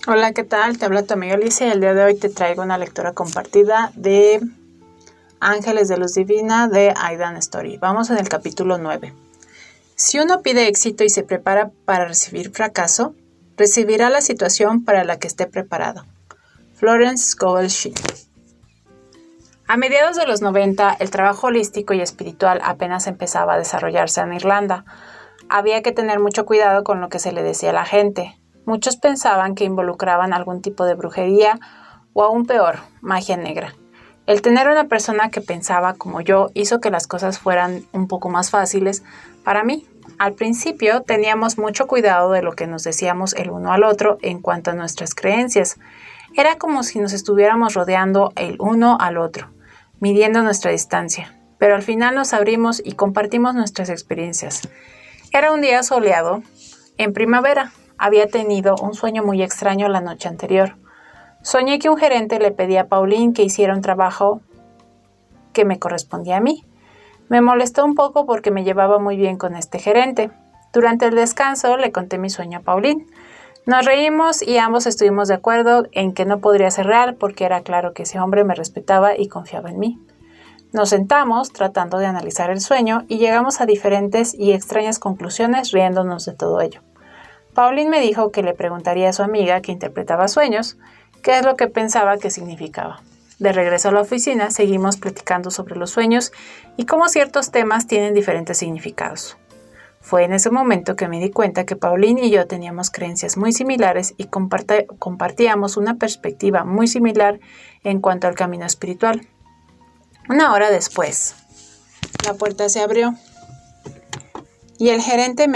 Hola, ¿qué tal? Te habla tu amiga Alicia y el día de hoy te traigo una lectura compartida de Ángeles de Luz Divina de Aidan Story. Vamos en el capítulo 9. Si uno pide éxito y se prepara para recibir fracaso, recibirá la situación para la que esté preparado. Florence Scovel Shinn. A mediados de los 90, el trabajo holístico y espiritual apenas empezaba a desarrollarse en Irlanda. Había que tener mucho cuidado con lo que se le decía a la gente. Muchos pensaban que involucraban algún tipo de brujería o aún peor, magia negra. El tener una persona que pensaba como yo hizo que las cosas fueran un poco más fáciles para mí. Al principio teníamos mucho cuidado de lo que nos decíamos el uno al otro en cuanto a nuestras creencias. Era como si nos estuviéramos rodeando el uno al otro, midiendo nuestra distancia. Pero al final nos abrimos y compartimos nuestras experiencias. Era un día soleado, en primavera. Había tenido un sueño muy extraño la noche anterior. Soñé que un gerente le pedía a Pauline que hiciera un trabajo que me correspondía a mí. Me molestó un poco porque me llevaba muy bien con este gerente. Durante el descanso le conté mi sueño a Pauline. Nos reímos y ambos estuvimos de acuerdo en que no podría ser real porque era claro que ese hombre me respetaba y confiaba en mí. Nos sentamos tratando de analizar el sueño y llegamos a diferentes y extrañas conclusiones riéndonos de todo ello. Pauline me dijo que le preguntaría a su amiga que interpretaba sueños qué es lo que pensaba que significaba. De regreso a la oficina, seguimos platicando sobre los sueños y cómo ciertos temas tienen diferentes significados. Fue en ese momento que me di cuenta que Pauline y yo teníamos creencias muy similares y compartíamos una perspectiva muy similar en cuanto al camino espiritual. Una hora después, la puerta se abrió y el gerente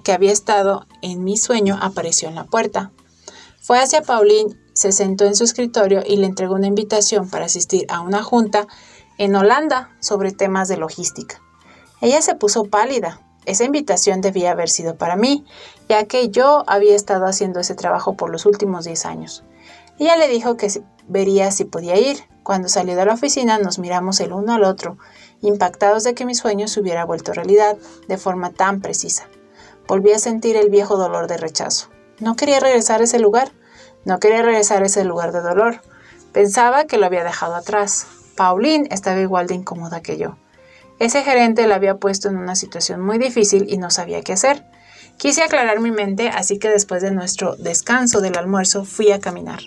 que había estado en mi sueño apareció en la puerta. Fue hacia Pauline, se sentó en su escritorio y le entregó una invitación para asistir a una junta en Holanda sobre temas de logística. Ella se puso pálida. Esa invitación debía haber sido para mí, ya que yo había estado haciendo ese trabajo por los últimos 10 años. Ella le dijo que vería si podía ir. Cuando salió de la oficina nos miramos el uno al otro, impactados de que mi sueño se hubiera vuelto realidad de forma tan precisa. Volví a sentir el viejo dolor de rechazo. No quería regresar a ese lugar. No quería regresar a ese lugar de dolor. Pensaba que lo había dejado atrás. Pauline estaba igual de incómoda que yo. Ese gerente la había puesto en una situación muy difícil y no sabía qué hacer. Quise aclarar mi mente, así que después de nuestro descanso del almuerzo fui a caminar.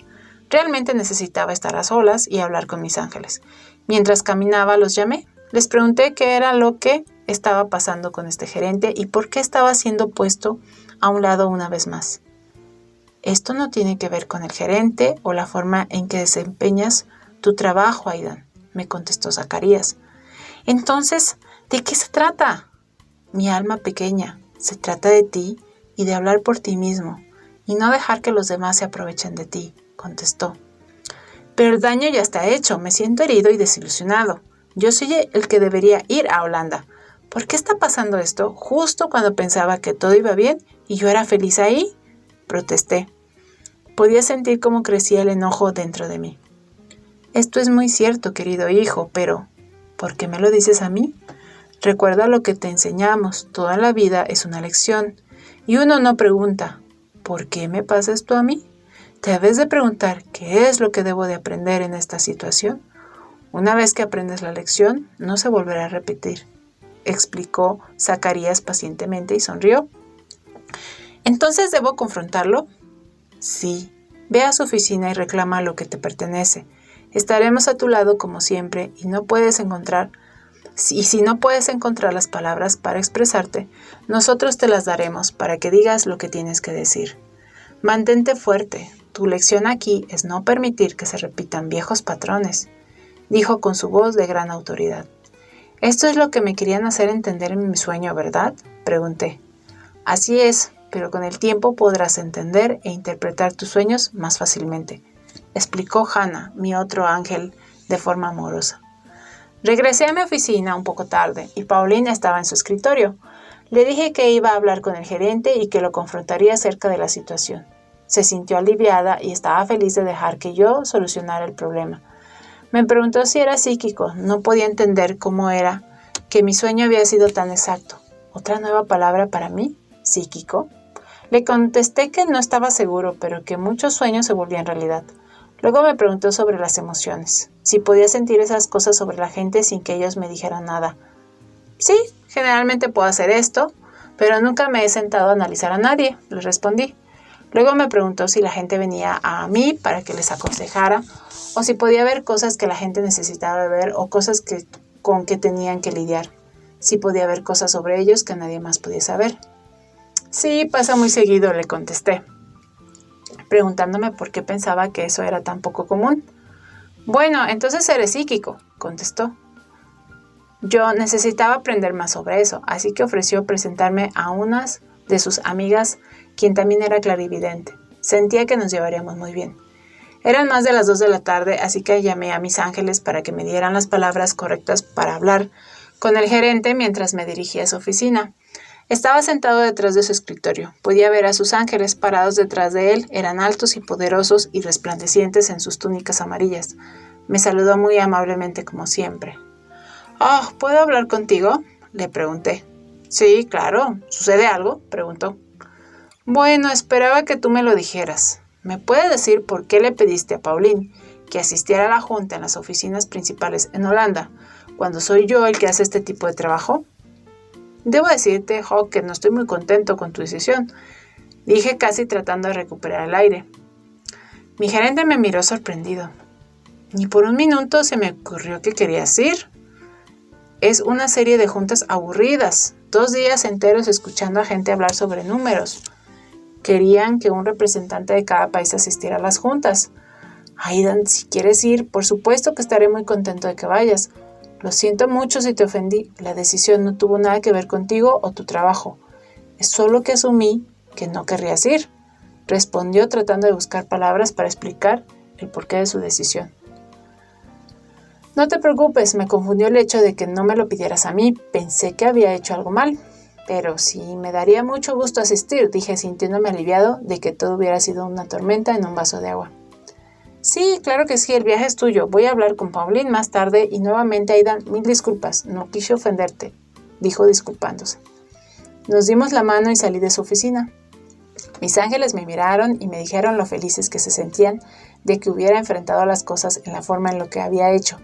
Realmente necesitaba estar a solas y hablar con mis ángeles. Mientras caminaba los llamé. Les pregunté qué era lo que estaba pasando con este gerente y por qué estaba siendo puesto a un lado una vez más. Esto no tiene que ver con el gerente o la forma en que desempeñas tu trabajo, Aidan, me contestó Zacarías. Entonces, ¿de qué se trata? Mi alma pequeña, se trata de ti y de hablar por ti mismo y no dejar que los demás se aprovechen de ti, contestó. Pero el daño ya está hecho, me siento herido y desilusionado. Yo soy el que debería ir a Holanda. ¿Por qué está pasando esto justo cuando pensaba que todo iba bien y yo era feliz ahí? Protesté. Podía sentir cómo crecía el enojo dentro de mí. Esto es muy cierto, querido hijo, pero ¿por qué me lo dices a mí? Recuerda lo que te enseñamos, toda la vida es una lección. Y uno no pregunta, ¿por qué me pasa esto a mí? Debes de preguntar, ¿qué es lo que debo de aprender en esta situación? Una vez que aprendes la lección, no se volverá a repetir, explicó Zacarías pacientemente y sonrió. ¿Entonces debo confrontarlo? Sí, ve a su oficina y reclama lo que te pertenece. Estaremos a tu lado como siempre y si no puedes encontrar las palabras para expresarte, nosotros te las daremos para que digas lo que tienes que decir. Mantente fuerte. Tu lección aquí es no permitir que se repitan viejos patrones, dijo con su voz de gran autoridad. ¿Esto es lo que me querían hacer entender en mi sueño, verdad? Pregunté. Así es, pero con el tiempo podrás entender e interpretar tus sueños más fácilmente, explicó Hannah, mi otro ángel, de forma amorosa. Regresé a mi oficina un poco tarde y Pauline estaba en su escritorio. Le dije que iba a hablar con el gerente y que lo confrontaría acerca de la situación. Se sintió aliviada y estaba feliz de dejar que yo solucionara el problema. Me preguntó si era psíquico. No podía entender cómo era que mi sueño había sido tan exacto. ¿Otra nueva palabra para mí? ¿Psíquico? Le contesté que no estaba seguro, pero que muchos sueños se volvían realidad. Luego me preguntó sobre las emociones, si podía sentir esas cosas sobre la gente sin que ellos me dijeran nada. Sí, generalmente puedo hacer esto, pero nunca me he sentado a analizar a nadie, le respondí. Luego me preguntó si la gente venía a mí para que les aconsejara, o si podía ver cosas que la gente necesitaba ver o cosas con que tenían que lidiar. Si podía ver cosas sobre ellos que nadie más podía saber. Sí, pasa muy seguido, le contesté, preguntándome por qué pensaba que eso era tan poco común. Bueno, entonces eres psíquico, contestó. Yo necesitaba aprender más sobre eso, así que ofreció presentarme a unas de sus amigas, quien también era clarividente. Sentía que nos llevaríamos muy bien. Eran más de las 2 de la tarde, así que llamé a mis ángeles para que me dieran las palabras correctas para hablar con el gerente mientras me dirigía a su oficina. Estaba sentado detrás de su escritorio. Podía ver a sus ángeles parados detrás de él. Eran altos y poderosos y resplandecientes en sus túnicas amarillas. Me saludó muy amablemente como siempre. «Oh, ¿puedo hablar contigo?», le pregunté. «Sí, claro. ¿Sucede algo?», preguntó. «Bueno, esperaba que tú me lo dijeras. ¿Me puedes decir por qué le pediste a Pauline que asistiera a la junta en las oficinas principales en Holanda, cuando soy yo el que hace este tipo de trabajo?» «Debo decirte, Hawk, que no estoy muy contento con tu decisión», dije casi tratando de recuperar el aire. Mi gerente me miró sorprendido. Ni por un minuto se me ocurrió que querías ir. Es una serie de juntas aburridas, 2 días enteros escuchando a gente hablar sobre números. Querían que un representante de cada país asistiera a las juntas. Aidan, si quieres ir, por supuesto que estaré muy contento de que vayas. Lo siento mucho si te ofendí. La decisión no tuvo nada que ver contigo o tu trabajo. Es solo que asumí que no querrías ir, respondió tratando de buscar palabras para explicar el porqué de su decisión. No te preocupes, me confundió el hecho de que no me lo pidieras a mí. Pensé que había hecho algo mal. Pero sí, me daría mucho gusto asistir, dije sintiéndome aliviado de que todo hubiera sido una tormenta en un vaso de agua. Sí, claro que sí, el viaje es tuyo. Voy a hablar con Pauline más tarde y nuevamente Aidan, 1000 disculpas. No quise ofenderte, dijo disculpándose. Nos dimos la mano y salí de su oficina. Mis ángeles me miraron y me dijeron lo felices que se sentían de que hubiera enfrentado las cosas en la forma en lo que había hecho,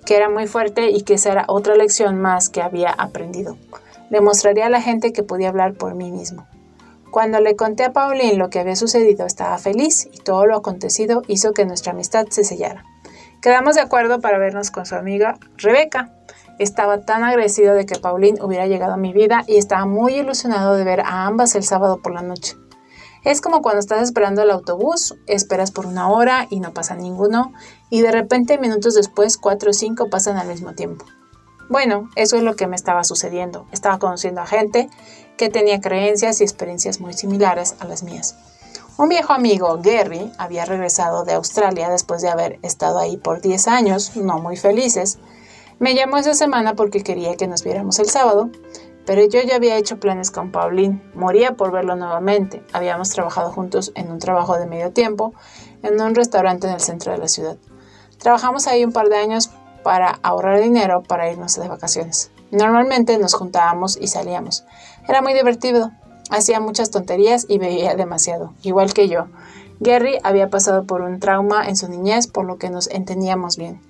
que era muy fuerte y que esa era otra lección más que había aprendido. Le mostraría a la gente que podía hablar por mí mismo. Cuando le conté a Pauline lo que había sucedido, estaba feliz y todo lo acontecido hizo que nuestra amistad se sellara. Quedamos de acuerdo para vernos con su amiga Rebeca. Estaba tan agradecido de que Pauline hubiera llegado a mi vida y estaba muy ilusionado de ver a ambas el sábado por la noche. Es como cuando estás esperando el autobús, esperas por 1 hora y no pasa ninguno, y de repente minutos después 4 o 5 pasan al mismo tiempo. Bueno, eso es lo que me estaba sucediendo. Estaba conociendo a gente que tenía creencias y experiencias muy similares a las mías. Un viejo amigo, Gary, había regresado de Australia después de haber estado ahí por 10 años, no muy felices. Me llamó esa semana porque quería que nos viéramos el sábado, pero yo ya había hecho planes con Pauline. Moría por verlo nuevamente. Habíamos trabajado juntos en un trabajo de medio tiempo en un restaurante en el centro de la ciudad. Trabajamos ahí un par de años para ahorrar dinero para irnos de vacaciones. Normalmente nos juntábamos y salíamos. Era muy divertido. Hacía muchas tonterías y bebía demasiado, igual que yo. Gary había pasado por un trauma en su niñez, por lo que nos entendíamos bien.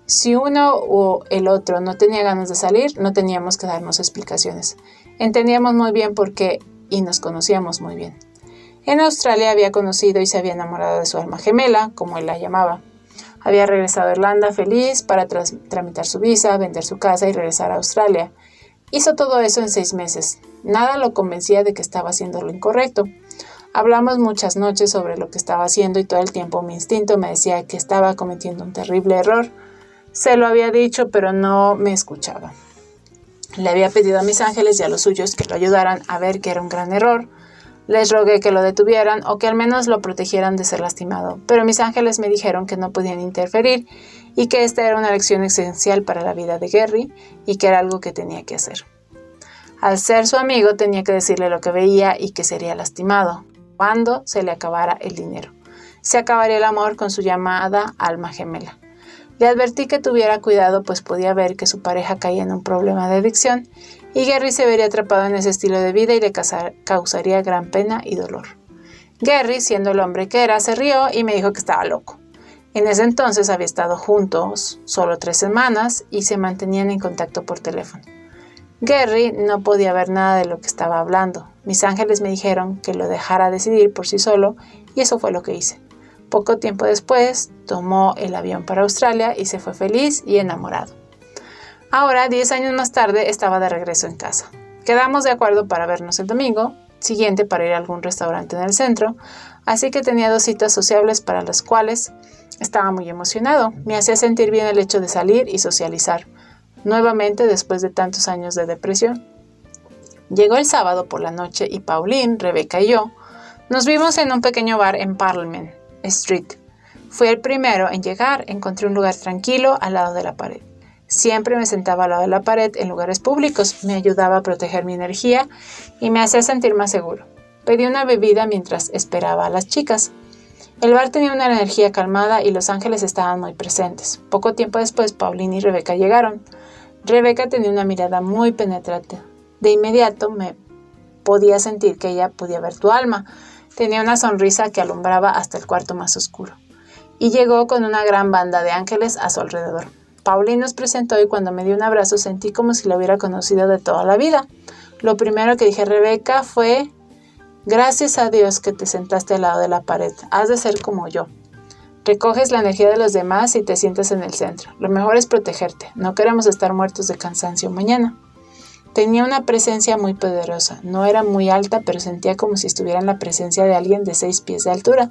Si uno o el otro no tenía ganas de salir, no teníamos que darnos explicaciones. Entendíamos muy bien por qué y nos conocíamos muy bien. En Australia había conocido y se había enamorado de su alma gemela, como él la llamaba. Había regresado a Irlanda feliz para tramitar su visa, vender su casa y regresar a Australia. Hizo todo eso en 6 meses. Nada lo convencía de que estaba haciendo lo incorrecto. Hablamos muchas noches sobre lo que estaba haciendo y todo el tiempo mi instinto me decía que estaba cometiendo un terrible error. Se lo había dicho, pero no me escuchaba. Le había pedido a mis ángeles y a los suyos que lo ayudaran a ver que era un gran error. Les rogué que lo detuvieran o que al menos lo protegieran de ser lastimado, pero mis ángeles me dijeron que no podían interferir y que esta era una lección esencial para la vida de Gary y que era algo que tenía que hacer. Al ser su amigo tenía que decirle lo que veía y que sería lastimado cuando se le acabara el dinero. Se acabaría el amor con su llamada alma gemela. Le advertí que tuviera cuidado, pues podía ver que su pareja caía en un problema de adicción y Gary se vería atrapado en ese estilo de vida y le causaría gran pena y dolor. Gary, siendo el hombre que era, se rió y me dijo que estaba loco. En ese entonces había estado juntos solo 3 semanas y se mantenían en contacto por teléfono. Gary no podía ver nada de lo que estaba hablando. Mis ángeles me dijeron que lo dejara decidir por sí solo y eso fue lo que hice. Poco tiempo después, tomó el avión para Australia y se fue feliz y enamorado. Ahora, 10 años más tarde, estaba de regreso en casa. Quedamos de acuerdo para vernos el domingo siguiente para ir a algún restaurante en el centro, así que tenía 2 citas sociables para las cuales estaba muy emocionado. Me hacía sentir bien el hecho de salir y socializar, nuevamente después de tantos años de depresión. Llegó el sábado por la noche y Pauline, Rebecca y yo nos vimos en un pequeño bar en Parliament Street. Fui el primero en llegar, encontré un lugar tranquilo al lado de la pared. Siempre me sentaba al lado de la pared en lugares públicos, me ayudaba a proteger mi energía y me hacía sentir más seguro. Pedí una bebida mientras esperaba a las chicas. El bar tenía una energía calmada y los ángeles estaban muy presentes. Poco tiempo después, Pauline y Rebecca llegaron. Rebecca tenía una mirada muy penetrante. De inmediato me podía sentir que ella podía ver tu alma. Tenía una sonrisa que alumbraba hasta el cuarto más oscuro. Y llegó con una gran banda de ángeles a su alrededor. Pauline nos presentó y cuando me dio un abrazo sentí como si la hubiera conocido de toda la vida. Lo primero que dije a Rebecca fue: gracias a Dios que te sentaste al lado de la pared. Has de ser como yo. Recoges la energía de los demás y te sientas en el centro. Lo mejor es protegerte. No queremos estar muertos de cansancio mañana. Tenía una presencia muy poderosa. No era muy alta, pero sentía como si estuviera en la presencia de alguien de 6 pies de altura.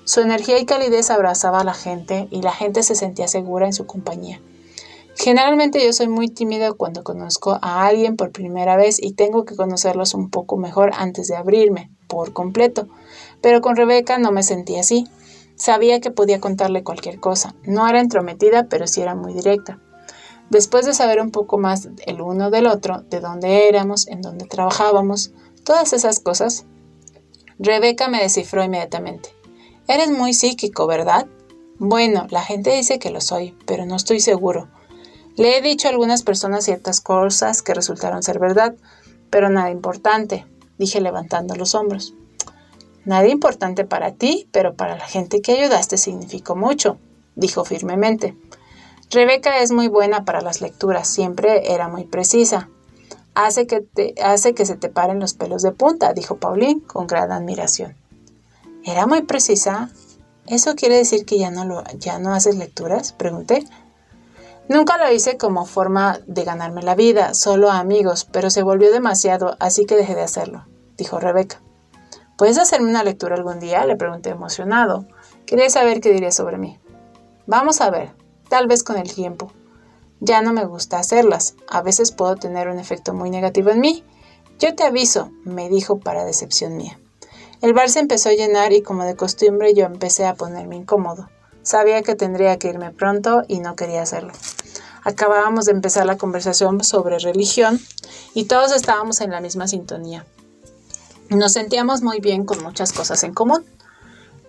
Su energía y calidez abrazaba a la gente y la gente se sentía segura en su compañía. Generalmente yo soy muy tímido cuando conozco a alguien por primera vez y tengo que conocerlos un poco mejor antes de abrirme por completo. Pero con Rebecca no me sentía así. Sabía que podía contarle cualquier cosa. No era entrometida, pero sí era muy directa. Después de saber un poco más el uno del otro, de dónde éramos, en dónde trabajábamos, todas esas cosas, Rebecca me descifró inmediatamente. Eres muy psíquico, ¿verdad? Bueno, la gente dice que lo soy, pero no estoy seguro. Le he dicho a algunas personas ciertas cosas que resultaron ser verdad, pero nada importante, dije levantando los hombros. Nada importante para ti, pero para la gente que ayudaste significó mucho, dijo firmemente. Rebecca es muy buena para las lecturas, siempre era muy precisa. Hace que se te paren los pelos de punta, dijo Pauline con gran admiración. ¿Era muy precisa? ¿Eso quiere decir que ya no haces lecturas?, pregunté. Nunca lo hice como forma de ganarme la vida, solo a amigos, pero se volvió demasiado, así que dejé de hacerlo, dijo Rebecca. ¿Puedes hacerme una lectura algún día?, le pregunté emocionado. Quería saber qué diría sobre mí. Vamos a ver, tal vez con el tiempo. Ya no me gusta hacerlas, a veces puedo tener un efecto muy negativo en mí. Yo te aviso, me dijo para decepción mía. El bar se empezó a llenar y como de costumbre yo empecé a ponerme incómodo. Sabía que tendría que irme pronto y no quería hacerlo. Acabábamos de empezar la conversación sobre religión y todos estábamos en la misma sintonía. Nos sentíamos muy bien con muchas cosas en común.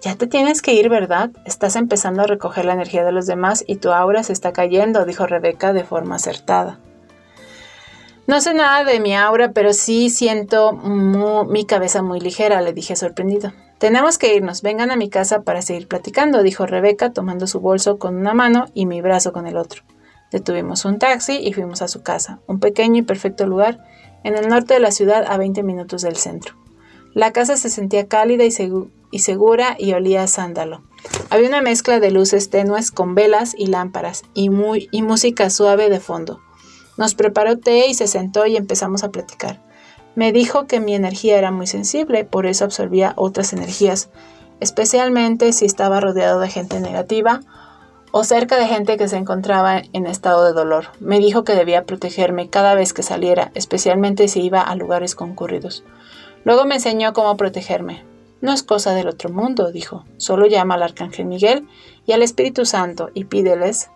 Ya te tienes que ir, ¿verdad? Estás empezando a recoger la energía de los demás y tu aura se está cayendo, dijo Rebecca de forma acertada. No sé nada de mi aura, pero sí siento mi cabeza muy ligera, le dije sorprendido. Tenemos que irnos, vengan a mi casa para seguir platicando, dijo Rebecca tomando su bolso con una mano y mi brazo con el otro. Detuvimos un taxi y fuimos a su casa, un pequeño y perfecto lugar en el norte de la ciudad a 20 minutos del centro. La casa se sentía cálida y segura y olía a sándalo. Había una mezcla de luces tenues con velas y lámparas y música suave de fondo. Nos preparó té y se sentó y empezamos a platicar. Me dijo que mi energía era muy sensible, por eso absorbía otras energías, especialmente si estaba rodeado de gente negativa o cerca de gente que se encontraba en estado de dolor. Me dijo que debía protegerme cada vez que saliera, especialmente si iba a lugares concurridos. Luego me enseñó cómo protegerme. No es cosa del otro mundo, dijo. Solo llama al Arcángel Miguel y al Espíritu Santo y pídeles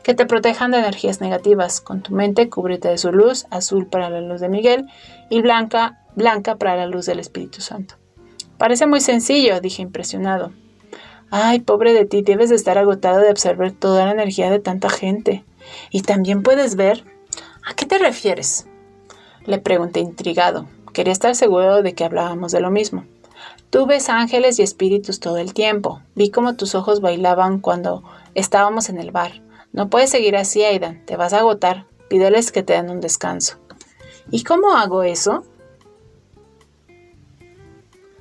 que te protejan de energías negativas. Con tu mente cúbrete de su luz, azul para la luz de Miguel y blanca para la luz del Espíritu Santo. Parece muy sencillo, dije impresionado. Ay, pobre de ti, debes de estar agotado de absorber toda la energía de tanta gente. ¿Y también puedes ver? ¿A qué te refieres? Le pregunté intrigado. Quería estar seguro de que hablábamos de lo mismo. Tú ves ángeles y espíritus todo el tiempo. Vi cómo tus ojos bailaban cuando estábamos en el bar. No puedes seguir así, Aidan. Te vas a agotar. Pídeles que te den un descanso. ¿Y cómo hago eso?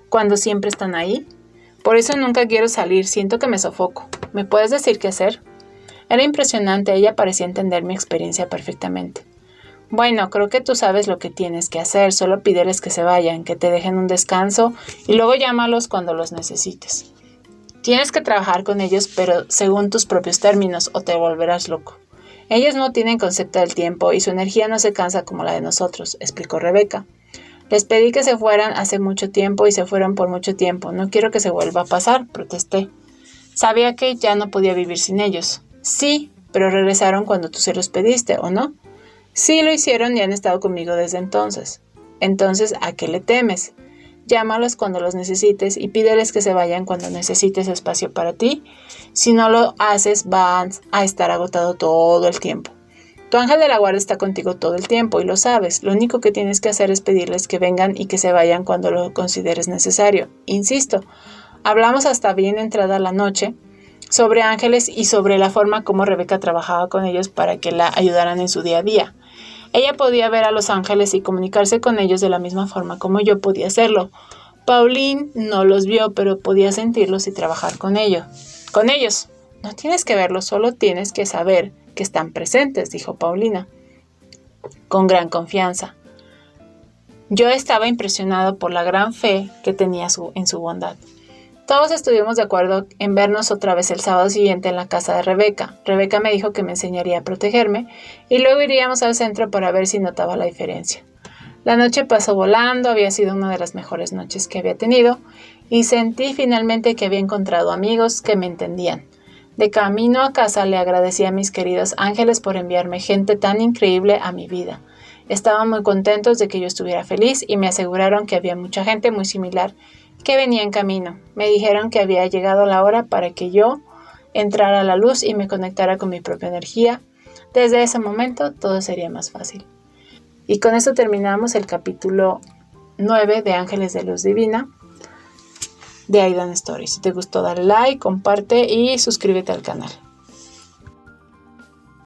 Cuando siempre están ahí. Por eso nunca quiero salir. Siento que me sofoco. ¿Me puedes decir qué hacer? Era impresionante. Ella parecía entender mi experiencia perfectamente. Bueno, creo que tú sabes lo que tienes que hacer. Solo pídeles que se vayan, que te dejen un descanso y luego llámalos cuando los necesites. Tienes que trabajar con ellos, pero según tus propios términos, o te volverás loco. Ellos no tienen concepto del tiempo y su energía no se cansa como la de nosotros, explicó Rebeca. Les pedí que se fueran hace mucho tiempo y se fueron por mucho tiempo. No quiero que se vuelva a pasar, protesté. Sabía que ya no podía vivir sin ellos. Sí, pero regresaron cuando tú se los pediste, ¿o no? Sí, lo hicieron y han estado conmigo desde entonces. Entonces, ¿a qué le temes? Llámalos cuando los necesites y pídeles que se vayan cuando necesites espacio para ti. Si no lo haces, vas a estar agotado todo el tiempo. Tu ángel de la guarda está contigo todo el tiempo y lo sabes. Lo único que tienes que hacer es pedirles que vengan y que se vayan cuando lo consideres necesario. Insisto, hablamos hasta bien entrada la noche sobre ángeles y sobre la forma como Rebeca trabajaba con ellos para que la ayudaran en su día a día. Ella podía ver a los ángeles y comunicarse con ellos de la misma forma como yo podía hacerlo. Pauline no los vio, pero podía sentirlos y trabajar con ellos. No tienes que verlos, solo tienes que saber que están presentes, dijo Paulina, con gran confianza. Yo estaba impresionado por la gran fe que tenía en su bondad. Todos estuvimos de acuerdo en vernos otra vez el sábado siguiente en la casa de Rebeca. Rebeca me dijo que me enseñaría a protegerme y luego iríamos al centro para ver si notaba la diferencia. La noche pasó volando, había sido una de las mejores noches que había tenido y sentí finalmente que había encontrado amigos que me entendían. De camino a casa le agradecí a mis queridos ángeles por enviarme gente tan increíble a mi vida. Estaban muy contentos de que yo estuviera feliz y me aseguraron que había mucha gente muy similar que venía en camino. Me dijeron que había llegado la hora para que yo entrara a la luz y me conectara con mi propia energía. Desde ese momento todo sería más fácil. Y con esto terminamos el capítulo 9 de Ángeles de Luz Divina de Aidan Story. Si te gustó, dale like, comparte y suscríbete al canal.